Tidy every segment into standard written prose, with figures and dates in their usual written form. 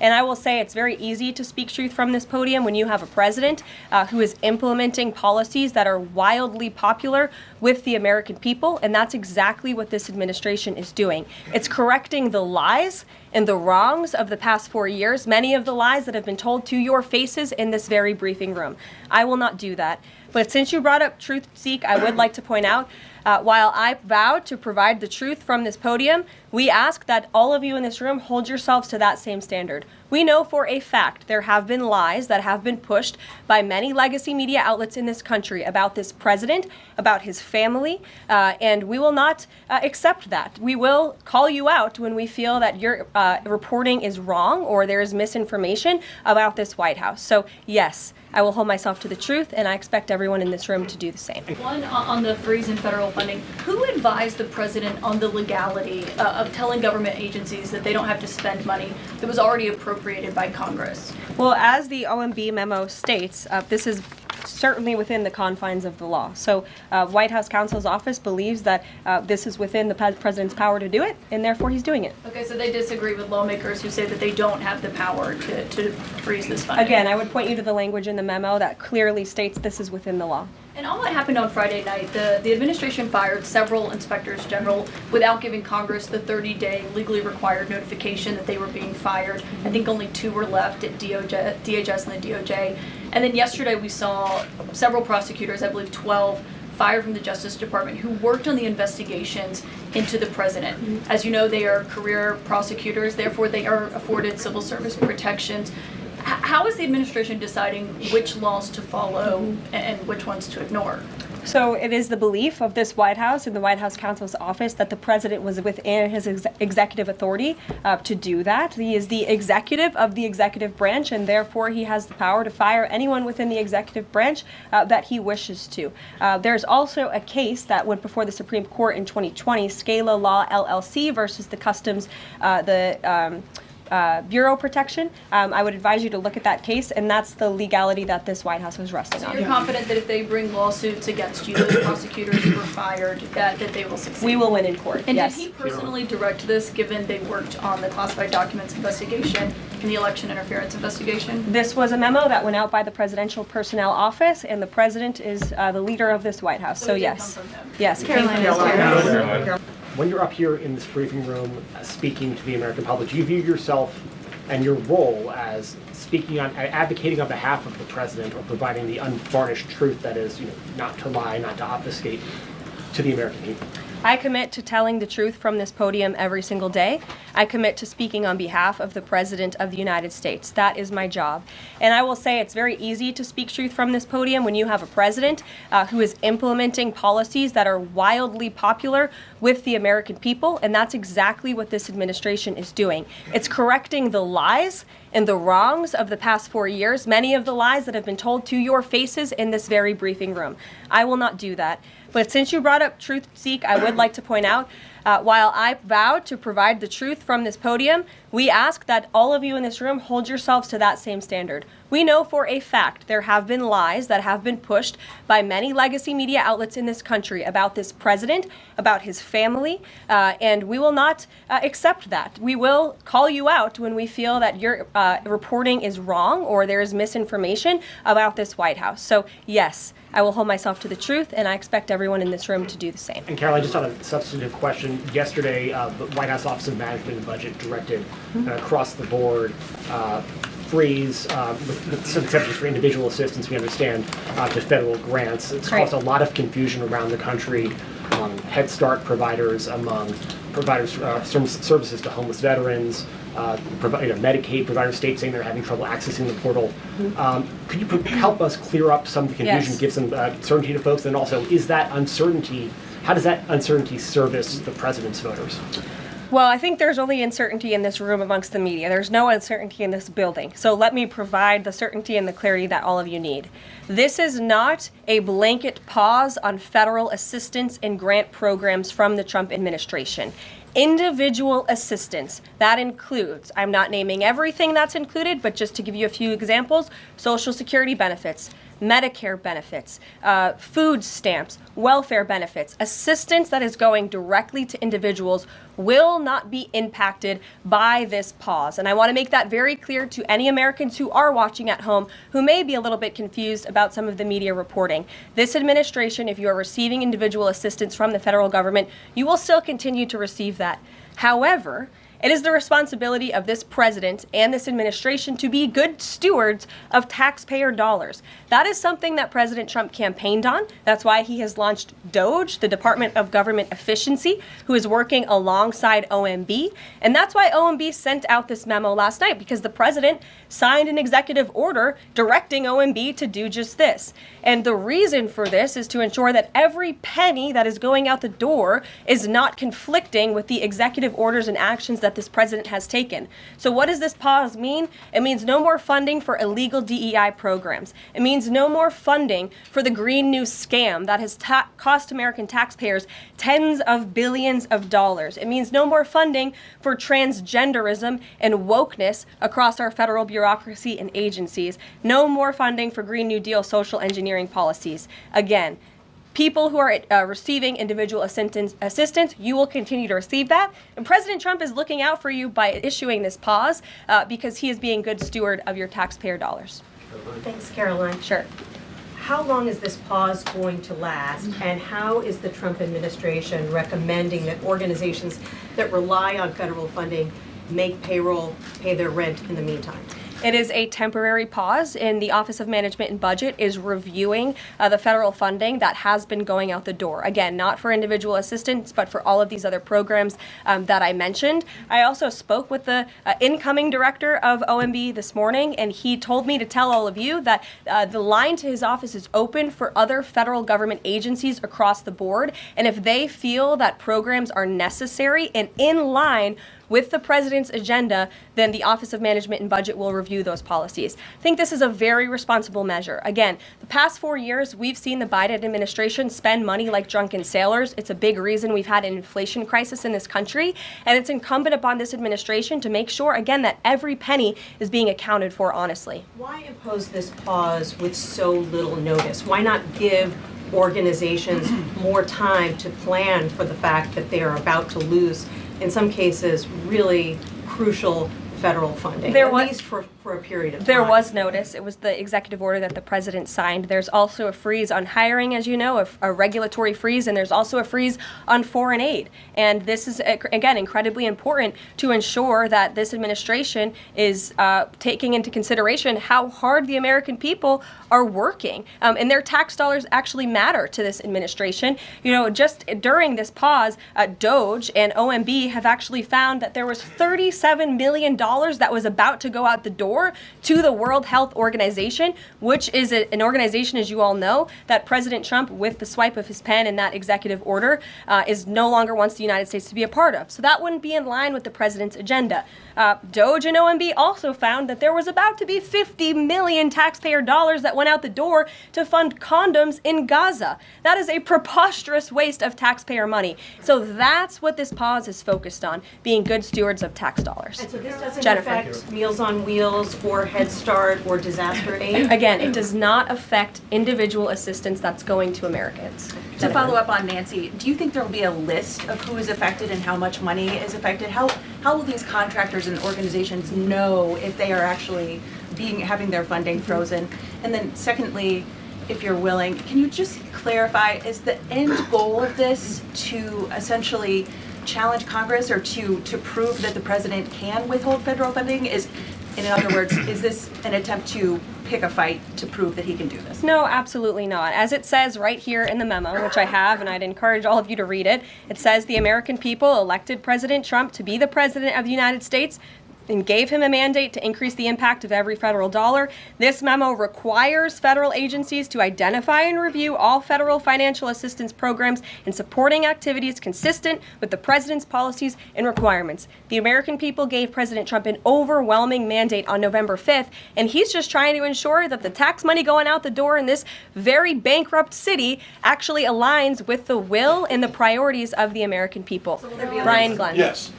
And I will say it's very easy to speak truth from this podium when you have a president who is implementing policies that are wildly popular with the American people, and that's exactly what this administration is doing. It's correcting the lies and the wrongs of the past 4 years, many of the lies that have been told to your faces in this very briefing room. I will not do that. But since you brought up Truth Seek, I would like to point out, while I vowed to provide the truth from this podium, we ask that all of you in this room hold yourselves to that same standard. We know for a fact there have been lies that have been pushed by many legacy media outlets in this country about this president, about his family, and we will not accept that. We will call you out when we feel that your reporting is wrong or there is misinformation about this White House. So yes, I will hold myself to the truth, and I expect everyone in this room to do the same. One, on the freeze in federal funding, who advised the president on the legality of telling government agencies that they don't have to spend money that was already appropriated by Congress? Well, as the OMB memo states, this is certainly within the confines of the law. So White House counsel's office believes that this is within the president's power to do it, and therefore he's doing it. Okay, so they disagree with lawmakers who say that they don't have the power to freeze this funding. Again, I would point you to the language in the memo that clearly states this is within the law. And all that happened on Friday night. The administration fired several inspectors general without giving Congress the 30-day legally required notification that they were being fired. I think only 2 were left at DHS and the DOJ. And then yesterday we saw several prosecutors, I believe 12, fired from the Justice Department who worked on the investigations into the president. As you know, they are career prosecutors, therefore they are afforded civil service protections. How is the administration deciding which laws to follow and which ones to ignore? So it is the belief of this White House and the White House counsel's office that the president was within his executive authority to do that. He is the executive of the executive branch, and therefore he has the power to fire anyone within the executive branch that he wishes to. There's also a case that went before the Supreme Court in 2020, Scala Law LLC versus the Customs, Bureau Protection. I would advise you to look at that case, and that's the legality that this White House was resting on. So you're confident that if they bring lawsuits against you, those prosecutors who were fired, that they will succeed? We will win in court, and yes. Did he personally direct this, given they worked on the classified documents investigation and the election interference investigation? This was a memo that went out by the Presidential Personnel Office, and the president is the leader of this White House, so yes. Yes, Caroline. When you're up here in this briefing room speaking to the American public, do you view yourself and your role as speaking on, advocating on behalf of the president or providing the unvarnished truth that is, not to lie, not to obfuscate to the American people? I commit to telling the truth from this podium every single day. I commit to speaking on behalf of the President of the United States. That is my job. And I will say it's very easy to speak truth from this podium when you have a president who is implementing policies that are wildly popular with the American people, and that's exactly what this administration is doing. It's correcting the lies and the wrongs of the past 4 years, many of the lies that have been told to your faces in this very briefing room. I will not do that. But since you brought up Truth Seek, I would like to point out, while I vowed to provide the truth from this podium, we ask that all of you in this room hold yourselves to that same standard. We know for a fact there have been lies that have been pushed by many legacy media outlets in this country about this president, about his family, and we will not accept that. We will call you out when we feel that your reporting is wrong or there is misinformation about this White House. So yes, I will hold myself to the truth, and I expect everyone in this room to do the same. And Caroline, just on a substantive question, yesterday the White House Office of Management and Budget directed across the board freeze, with some exceptions for individual assistance, we understand, to federal grants. It's caused a lot of confusion around the country among Head Start providers, among providers services to homeless veterans, Medicaid providers, states saying they're having trouble accessing the portal. Could you help us clear up some of the confusion, give some certainty to folks, and also is that uncertainty, how does that uncertainty service the president's voters? Well, I think there's only uncertainty in this room amongst the media. There's no uncertainty in this building. So let me provide the certainty and the clarity that all of you need. This is not a blanket pause on federal assistance and grant programs from the Trump administration. Individual assistance, that includes, I'm not naming everything that's included, but just to give you a few examples, Social Security benefits, Medicare benefits, food stamps, welfare benefits, assistance that is going directly to individuals will not be impacted by this pause. And I want to make that very clear to any Americans who are watching at home who may be a little bit confused about some of the media reporting. This administration, if you are receiving individual assistance from the federal government, you will still continue to receive that. However, it is the responsibility of this president and this administration to be good stewards of taxpayer dollars. That is something that President Trump campaigned on. That's why he has launched DOGE, the Department of Government Efficiency, who is working alongside OMB. And that's why OMB sent out this memo last night, because the president signed an executive order directing OMB to do just this. And the reason for this is to ensure that every penny that is going out the door is not conflicting with the executive orders and actions that this president has taken. So what does this pause mean? It means no more funding for illegal DEI programs. It means no more funding for the Green New scam that has cost American taxpayers tens of billions of dollars. It means no more funding for transgenderism and wokeness across our federal bureaucracy and agencies. No more funding for Green New Deal social engineering policies. Again, people who are receiving individual assistance, you will continue to receive that. And President Trump is looking out for you by issuing this pause because he is being good steward of your taxpayer dollars. Thanks, Caroline. Sure. How long is this pause going to last, and how is the Trump administration recommending that organizations that rely on federal funding make payroll, pay their rent in the meantime? It is a temporary pause, and the Office of Management and Budget is reviewing the federal funding that has been going out the door. Again, not for individual assistance, but for all of these other programs that I mentioned. I also spoke with the incoming director of OMB this morning, and he told me to tell all of you that the line to his office is open for other federal government agencies across the board, and if they feel that programs are necessary and in line with the president's agenda, then the Office of Management and Budget will review those policies. I think this is a very responsible measure. Again, the past 4 years, we've seen the Biden administration spend money like drunken sailors. It's a big reason we've had an inflation crisis in this country, and it's incumbent upon this administration to make sure, again, that every penny is being accounted for honestly. Why impose this pause with so little notice? Why not give organizations more time to plan for the fact that they are about to lose, in some cases, really crucial federal funding, at least for a period of time? There was notice. It was the executive order that the president signed. There's also a freeze on hiring, as you know, a regulatory freeze, and there's also a freeze on foreign aid. And this is, again, incredibly important to ensure that this administration is taking into consideration how hard the American people are working. And their tax dollars actually matter to this administration. You know, just during this pause, DOGE and OMB have actually found that there was $37 million that was about to go out the door to the World Health Organization, which is an organization, as you all know, that President Trump, with the swipe of his pen in that executive order, is no longer wants the United States to be a part of. So that wouldn't be in line with the president's agenda. DOGE and OMB also found that there was about to be 50 million taxpayer dollars that went out the door to fund condoms in Gaza. That is a preposterous waste of taxpayer money. So that's what this pause is focused on, being good stewards of tax dollars. And so this doesn't Jennifer. affect Meals on Wheels or Head Start or disaster aid? Again, it does not affect individual assistance that's going to Americans. To follow up on Nancy, do you think there will be a list of who is affected and how much money is affected? How will these contractors and organizations know if they are actually having their funding frozen? And then secondly, if you're willing, can you just clarify, is the end goal of this to essentially challenge Congress or to prove that the president can withhold federal funding? In other words, is this an attempt to pick a fight to prove that he can do this? No, absolutely not. As it says right here in the memo, which I have, and I'd encourage all of you to read it, it says the American people elected President Trump to be the president of the United States and gave him a mandate to increase the impact of every federal dollar. This memo requires federal agencies to identify and review all federal financial assistance programs and supporting activities consistent with the president's policies and requirements. The American people gave President Trump an overwhelming mandate on November 5th, and he's just trying to ensure that the tax money going out the door in this very bankrupt city actually aligns with the will and the priorities of the American people. Brian Glenn. Yes.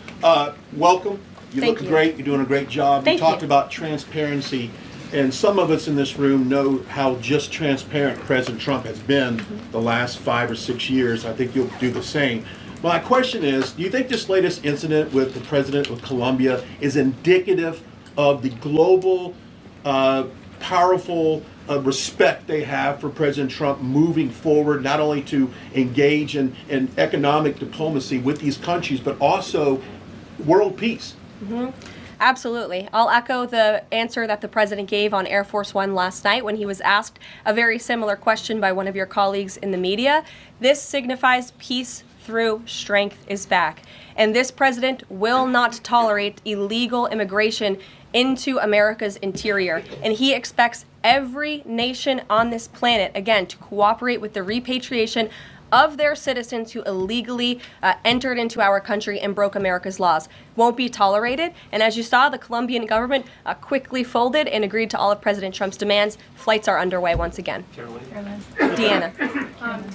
Welcome. You're looking great. You're doing a great job. Thank you talked you. about transparency And some of us in this room know how just transparent President Trump has been the last 5 or 6 years. I think you'll do the same. My question is, do you think this latest incident with the president of Colombia is indicative of the global, powerful respect they have for President Trump moving forward, not only to engage in economic diplomacy with these countries, but also world peace? Absolutely. I'll echo the answer that the president gave on Air Force One last night when he was asked a very similar question by one of your colleagues in the media. This signifies peace through strength is back. And this president will not tolerate illegal immigration into America's interior. And he expects every nation on this planet, again, to cooperate with the repatriation of their citizens who illegally entered into our country and broke America's laws. Won't be tolerated. And as you saw, the Colombian government quickly folded and agreed to all of President Trump's demands. Flights are underway once again. Deanna.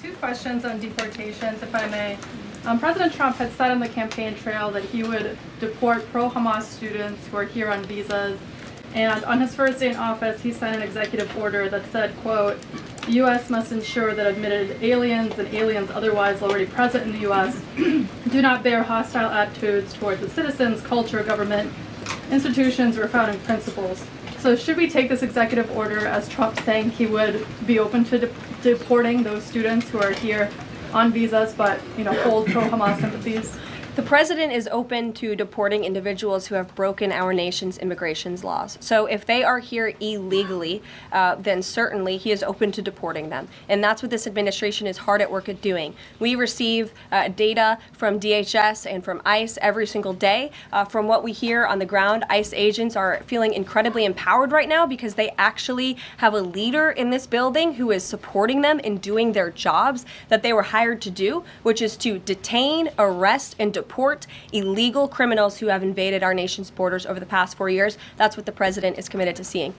2 questions on deportations, if I may. President Trump had said on the campaign trail that he would deport pro-Hamas students who are here on visas. And on his first day in office, he signed an executive order that said, quote, "The U.S. must ensure that admitted aliens and aliens otherwise already present in the U.S. do not bear hostile attitudes towards its citizens, culture, government, institutions, or founding principles." So should we take this executive order as Trump saying he would be open to deporting those students who are here on visas but, hold pro-Hamas sympathies? The president is open to deporting individuals who have broken our nation's immigration laws. So if they are here illegally, then certainly he is open to deporting them. And that's what this administration is hard at work at doing. We receive data from DHS and from ICE every single day. From what we hear on the ground, ICE agents are feeling incredibly empowered right now because they actually have a leader in this building who is supporting them in doing their jobs that they were hired to do, which is to detain, arrest, and deport illegal criminals who have invaded our nation's borders over the past 4 years. That's what the president is committed to seeing.